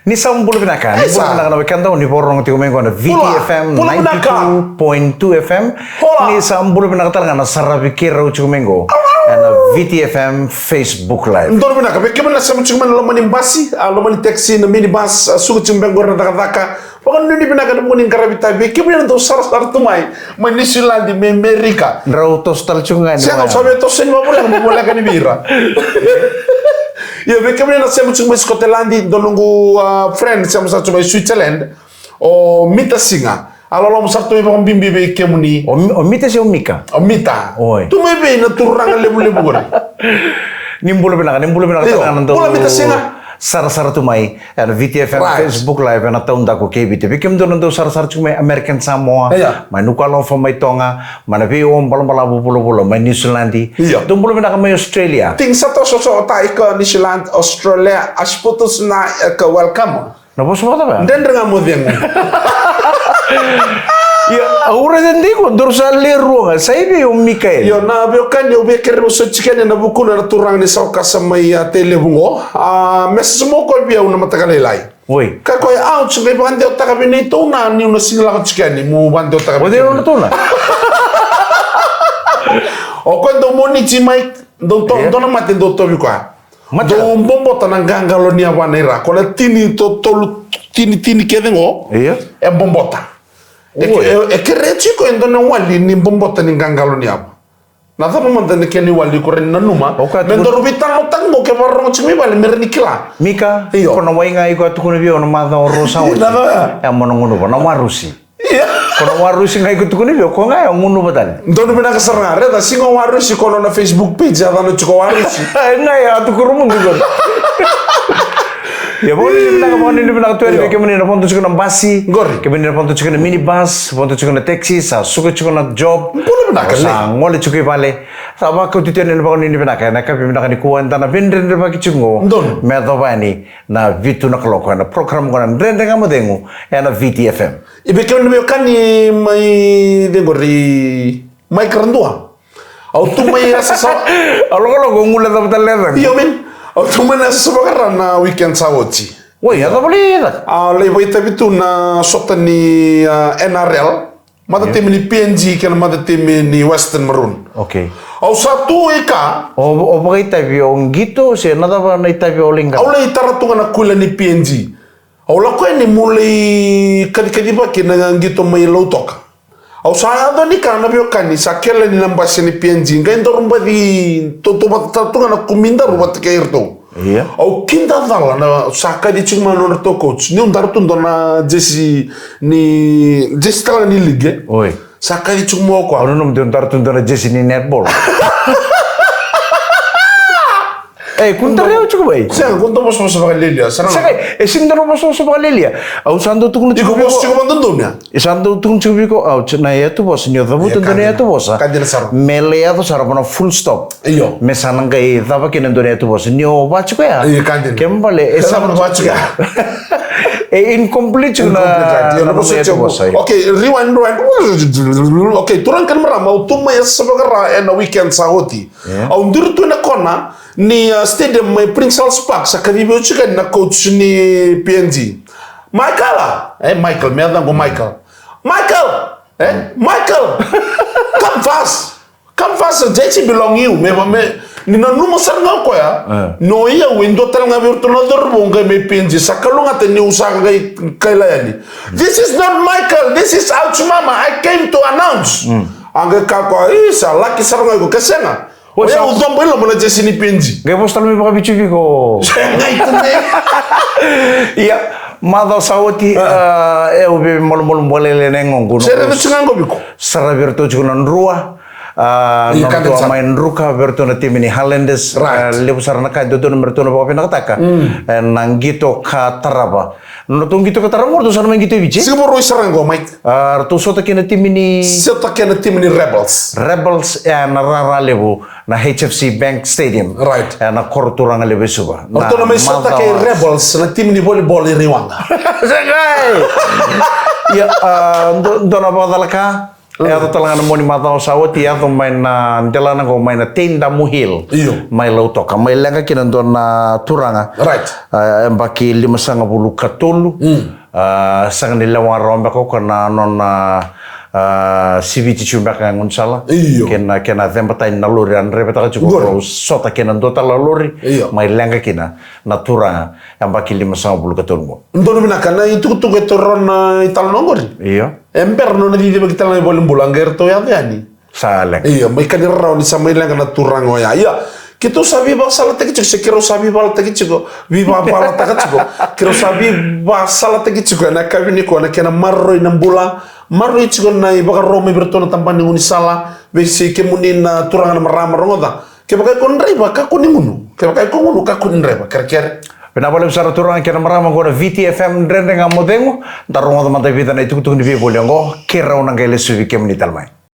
Ni sambul pinaka, ni bulu pinaka na kanta ni porong tigo mengo na VTFM 92.2 FM. Ni sambul pinaka talaga na sarabikir raw tigo mengo. Na VTFM Facebook Live. Ndor pinaka, beke mana sama tigo mengo lomani basi, lomani taxi na minibus, suku tigo mengo na taka. Pokoknya ni pinaka na muning karabita, beke mana to sar tumai, manisilan di Amerika. Raw tostal tigo nga ni. Siapa sabe to sen mabulang kan ibira. Ya, beke mana sama tigo mengo Scotland dolungu friend sama sa tigo Switzerland o mita singa. Alolo musarto iba kong bimbi kemuni. O mita si Mika. O mita. Oi. Tu may be na turang lebu-lebu gora. Nimbulu pinaka talaga nanto. Pula mita singa. Sar tumai VTFM Facebook Live na taon dako KBT. Bikim doon nanto sar tumai American Samoa. May nukalo fa may tonga. Manabi om balang pulo may New Zealandi. Doon pula pinaka may Australia. Ting sa to so ta ika New Zealand Australia asputus na ka welcome. Napos mo ta ba? Dendra nga mo diyan. Ya, ahora tendigo dorsal leru nga saibi yung Mikael. Yo na biokan yo be kere so chicken na buku na turang ni sa kasamay telebungo. Mes mo ko biya una matagalay. Oi. Ka ko out so be bande o taka binito na ni una singla ko chicken ni mo bande o taka. O de no tuna. O quando monichi mai do na mate do to biko. Do bombo tanang gangalo ni awanera. Ko na tini to tini kedengo. Iya. E bombota. E che reci ko endo na wali ni bombota ni gangalo ni apa. Na ta momenta ni keni wali ko ren nanuma. Mendor bitan utang mo ke barro chimi bale mernikila. Mika, kono wainga iko tukune bio no mada rosa o. Ya mono ngono na warusi. Iya. Kono warusi ngai ko tukune bio ko ngai ngono badal. Ndonu bina ka sarngare da singo warusi kono na Facebook page ada no chuko warusi. Ngai atukuru mundu ko. Ya boleh ni bilang tu ada kemana ni ponto cukup basi, kemana ponto cukup minibus, ponto cukup taxi, suka cukup job, ngole cukup balik. Sama kau tu ni bangun ni bilang nak kami bilang ni kuan tanah benden bagi cungo, medo bani na vitu nak lokal na program koran benden kamu dengu, na VTFM. Ibe kau ni kan ni mai dengori mai kerendua, auto mai rasa sa, kalau ngule dapat lelang. Iya men. O tu mana sebagai na weekend sawoci. Woi, ada boleh tak? Lepas itu tu na sota ni NRL, mata tim ni PNG kan mata tim ni Western Maroon. Okay. Au satu eka. O bagai tapi orang gitu sih, nada apa naik tapi orang kan. Au le itaratungan na kula ni PNG. Au lakukan ni mulai kadi ba kina gitu may lautok. Au saya ada ni kan nabi okani sakela ni nambas ni PNG ngai dorumba di toto batatugan na kuminda rubat kair tu. Iya. Au kinda dala na saka di cuma nor to coach ni undar tu na Jesse tala ni ligue. Oi. Saka di cuma ko. Au nom di undar tu na Jesse ni netball. Kuntar dia cukup baik. Saya kuntar bos sebagai Lelia. Saya, sindro bos sebagai Lelia. Au sandu tu kunu cukup bos cukup mantunnya. Sandu tu cukup ko. Au na ya tu bos ni tu tu na ya tu bos. Melea tu sarapana full stop. Iyo. Mesanang kai tapa kinen tu na tu bos. Ni o bacu ya. Iya kantin. Kembali. Sama bacu ya. Incomplete na. Okay, rewind. Okay, turang kan merama. Au tu mai sebagai na weekend sahoti. Au ndur tu na kona. Ni stadium may Prince Charles Park sa Caribbean chicken na coach ni PNG. Michael Michael, meron ko Michael. Michael, come fast. JC belong you. Ni nanuma sarnga ko ya. No iya window tal nga virtu na dorbong kay may PNG sa kalungat ni usaha kay layani. This is not Michael. This is Ouch Mama. I came to announce. Ang kako isa laki sarnga ko kasi nga. Oh ya udom belo mana Jesse ni PNG. Gak postal mi pakai bicu ko. Ngai tu ne. Iya, mado sawati ubi mol boleh nengong kuno. Sere tu cengang ko biko. Sara bertu cukunan rua. Nonton main ruka bertu na tim ini Highlanders. Lepas sarana kai dodo bertu na bawa pina kataka. Nang gitu kataraba. Nonton gitu kataraba tu sarana main gitu bici. Siapa roi sarang ko Mike? Tu sota kena tim ini. Sota kena tim ini Rebels. Rebels na rara lebu na HFC Bank Stadium. Right. Na korturang lebu suba. Nonton na may sota kay Rebels na tim ni volleyball ni Riwanga. Sengai. Ya, dona badalaka. Ato talangan mo ni matao sawa ti ato may na ndelana ko may na tenda muhil. Iyo. May lautoka. May lenga kinandon na turanga. Right. Baki 5 katulu. Sang nila waromba ko kana non siviti chumba ka ngunsala. Iyo. Kena tempa tay na lori an repeta ka chuko sota kinando tala lori. Iyo. May lenga kina na turanga. Baki 5 katulu. Ndono binakana itu toron italnongori. Iyo. Ember no di kita lang boleh bulanggir to ya yani. Saleng. Iya, may kanira ni sa may lang na turango ya. Iya. Kito sabi ba sala tagi se kiro sabi ba tagi chiko. Viva bala tagi chiko. Kiro sabi ba sala tagi chiko na kabini ko na kena marroy ng bula. Marroy chiko na ibaka rome berto na tampan ni sala. Besi kemunin na turangan marama rongoda. Ke bakay kon reba ka kunimunu. Ke bakay kon munu ka kunin reba. Kere. Pinapalem sa turang kena marama ko na VTFM rendeng ang modengo. Darong mga matay na itukutuk ni Bibol yang ko kira unang kailan suwi kemini talmay.